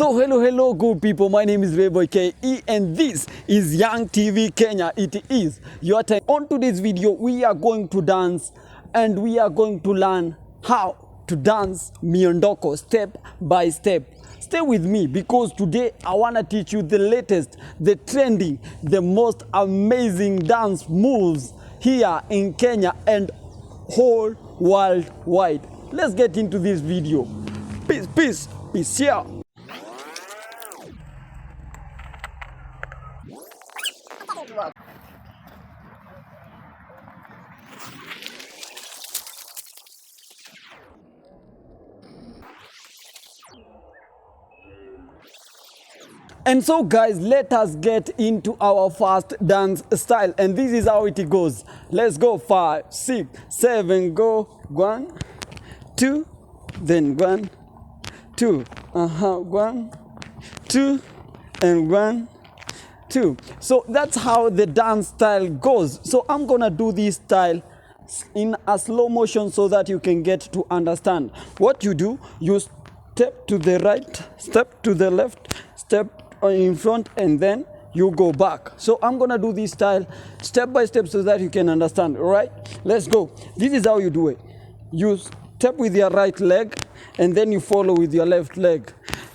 So hello good people, my name is Rayboy KE and this is Young TV Kenya. It is your time. On today's video we are going to dance and we are going to learn how to dance Miondoko step by step. Stay with me because today I want to teach you the latest, the trending, the most amazing dance moves here in Kenya and whole worldwide. Let's get into this video. Peace here. And so guys, let us get into our first dance style, and this is how it goes. Let's go. 5, 6, 7, go. 1, 2, then 1, 2, 1, 2, and 1, 2. So that's how the dance style goes. So I'm gonna do this style in a slow motion so that you can get to understand. What you do, you step to the right, step to the left, step in front, and then you go back. So I'm gonna do this style step by step so that you can understand. All right, let's go. This is how you do it. You step with your right leg and then you follow with your left leg.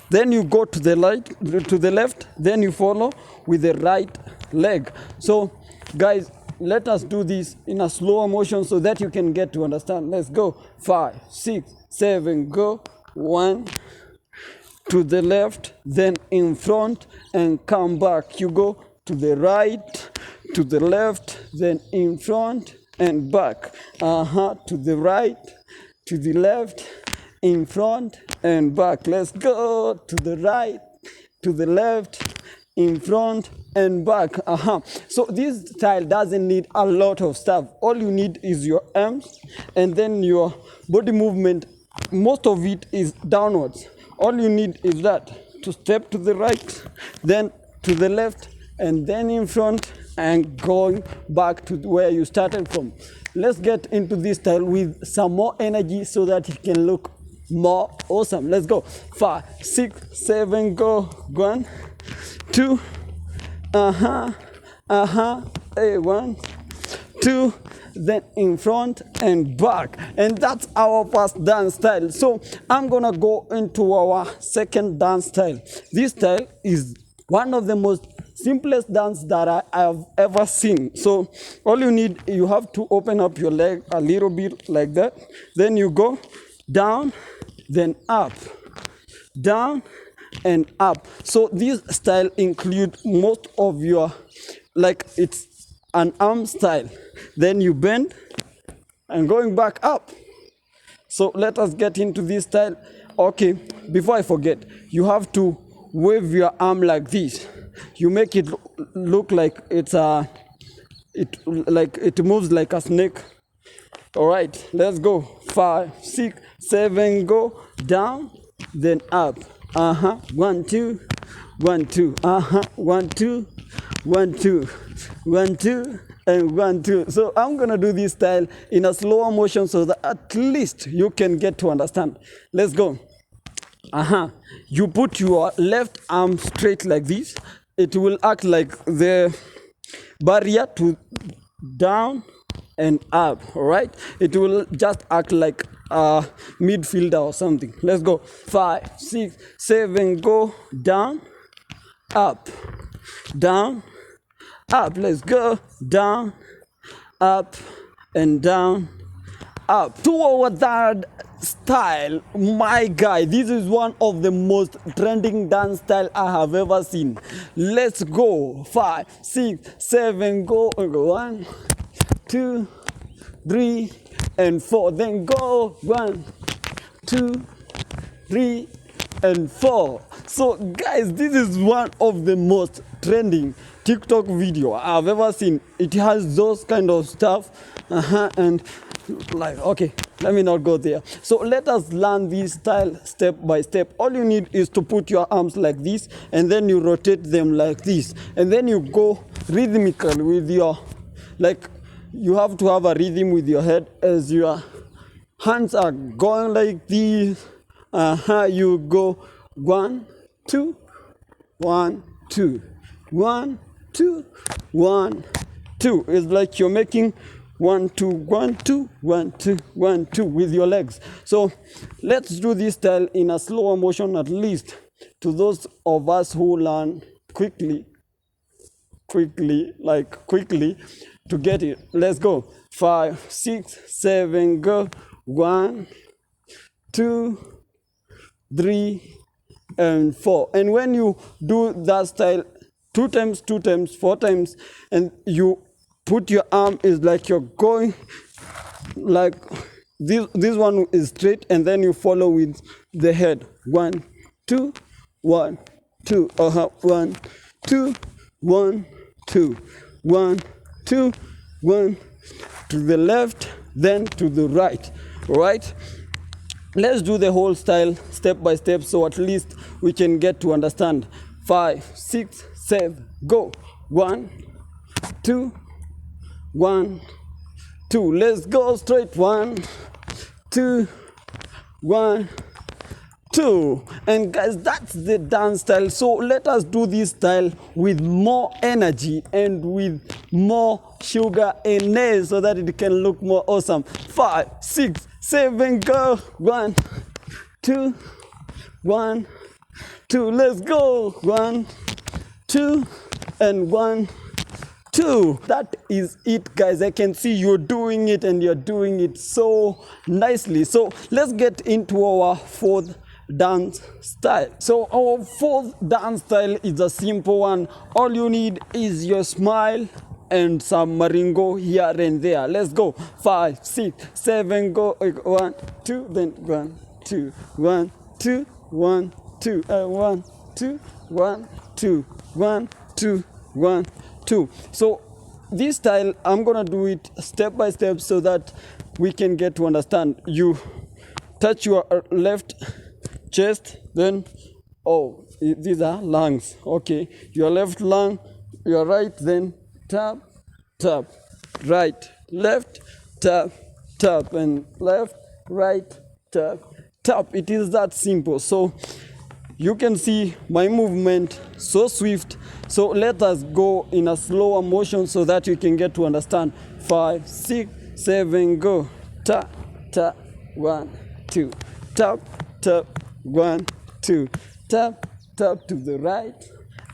Then you go to the left, then you follow with the right leg. So guys, let us do this in a slower motion so that you can get to understand. Let's go. 5, 6, 7, go. 1, to the left, then in front, and come back. You go to the right, to the left, then in front and back. To the right, to the left, in front and back. Let's go to the right, to the left, in front and back. So this style doesn't need a lot of stuff. All you need is your arms and then your body movement. Most of it is downwards. All you need is that to step to the right, then to the left, and then in front and going back to where you started from. Let's get into this style with some more energy so that it can look more awesome. Let's go. 5, 6, 7, go. 1, 2, 1, 2, then in front and back. And that's our first dance style. So I'm gonna go into our second dance style. This style is one of the most simplest dance that I have ever seen. So all you need, you have to open up your leg a little bit like that. Then you go down, then up, down and up. So this style includes most of your, like, it's an arm style. Then you bend and going back up. So let us get into this style. Okay, before I forget, you have to wave your arm like this. You make it look like it moves like a snake. All right, let's go. 5, 6, 7, go. Down, then up. 1, 2, 1, 2. 1, 2, 1, 2, 1, 2, and 1, 2. So I'm gonna do this style in a slower motion so that at least you can get to understand. Let's go. You put your left arm straight like this. It will act like the barrier to down and up. All right, it will just act like a midfielder or something. Let's go. 5, 6, 7, go. Down, up, down, up. Let's go. Down, up, and down, up. To our third style, my guy, this is one of the most trending dance style I have ever seen. Let's go. 5, 6, 7, go. 1, 2, 3, and 4. Then go. 1, 2, 3, and 4. So guys, this is one of the most trending TikTok video I've ever seen. It has those kind of stuff, and like, okay, let me not go there. So let us learn this style step by step. All you need is to put your arms like this, and then you rotate them like this, and then you go rhythmical with your, like, you have to have a rhythm with your head as your hands are going like this. You go 1, 2, 1, 2, 1, 2, 1, 2. It's like you're making 1, 2, 1, 2, 1, 2, 1, 2 with your legs. So let's do this style in a slower motion, at least to those of us who learn quickly to get it. Let's go. 5, 6, 7, go. 1, 2, 3, and 4. And when you do that style 2 times, 2 times, 4 times, and you put your arm, is like you're going like this one is straight, and then you follow with the head. 1, 2, 1, 2. 1, 2, 1, 2, 1, 2, 1, to the left, then to the right. All right, let's do the whole style step by step, so at least we can get to understand. 5, 6, 7, go. 1, 2, 1, 2. Let's go straight. 1, 2, 1, 2. And guys, that's the dance style. So let us do this style with more energy and with more sugar in it, so that it can look more awesome. 5, 6, 7, go. 1, 2, 1, 2. Let's go. 1, 2, and 1, 2. That is it, guys. I can see you're doing it, and you're doing it so nicely. So let's get into our fourth dance style. So our fourth dance style is a simple one. All you need is your smile and some maringo here and there. Let's go. 5, 6, 7, go. 1, 2, then 1, 2, 1, 2, 1, 2, 1, 2, 1, 2, 1, 2, 1, 2. So this style, I'm gonna do it step by step so that we can get to understand. You touch your left chest, then these are lungs. Okay, your left lung, your right, then tap, tap, right, left, tap, tap, and left, right, tap, tap. It is that simple. So you can see my movement so swift. So let us go in a slower motion so that you can get to understand. 5, 6, 7, go. Tap, tap, 1, 2, tap, tap, 1, 2, tap, tap to the right,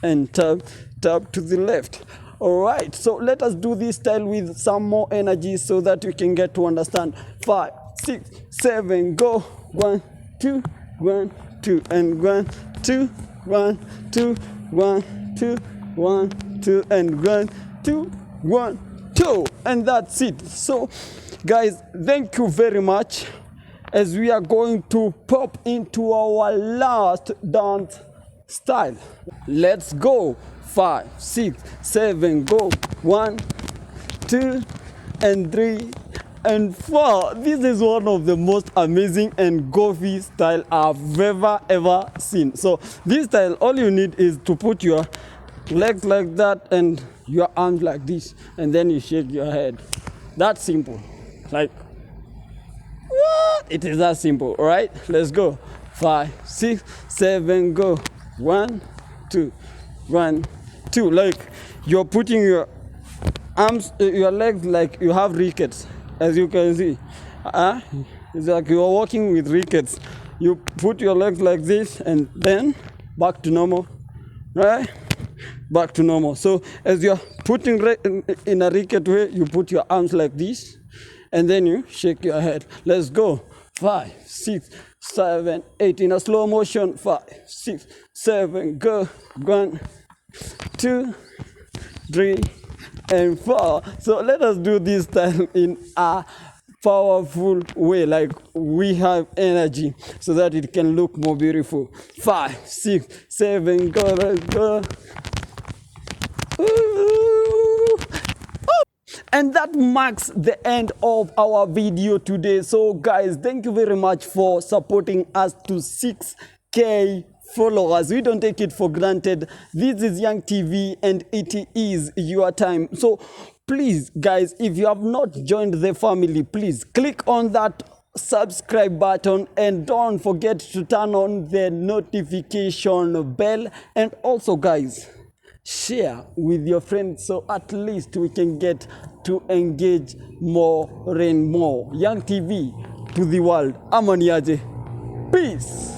and tap, tap to the left. All right, so let us do this style with some more energy so that you can get to understand. 5, 6, 7, go. 1, 2, 1, 2, and 1, 2, 1, 2, 1, 2, 1, 2, and 1, 2, 1, 2. And that's it. So guys, thank you very much, as we are going to pop into our last dance style. Let's go. 5, 6, 7, go. 1, 2, and 3, and 4. This is one of the most amazing and goofy style I've ever seen. So this style, all you need is to put your legs like that and your arms like this, and then you shake your head. That's simple. Like, what? It is that simple. All right, let's go. 5, 6, 7, go. 1, 2, 1, 2. Like you're putting your arms, your legs like you have rickets, as you can see. It's like you're walking with rickets. You put your legs like this, and then back to normal, right? Back to normal. So as you're putting in a ricket way, you put your arms like this, and then you shake your head. Let's go. 5, 6, 7, 8 in a slow motion. 5, 6, 7, go. 1, 2, 3, and 4. So let us do this style in a powerful way, like we have energy, so that it can look more beautiful. 5, 6, 7, go. Let's go. And that marks the end of our video today. So guys, thank you very much for supporting us to 6K followers. We don't take it for granted. This is Young TV, and it is your time. So please guys, if you have not joined the family, please click on that subscribe button, and don't forget to turn on the notification bell. And also guys, share with your friends so at least we can get to engage more and more. Young TV to the world. Amaniaje. Peace.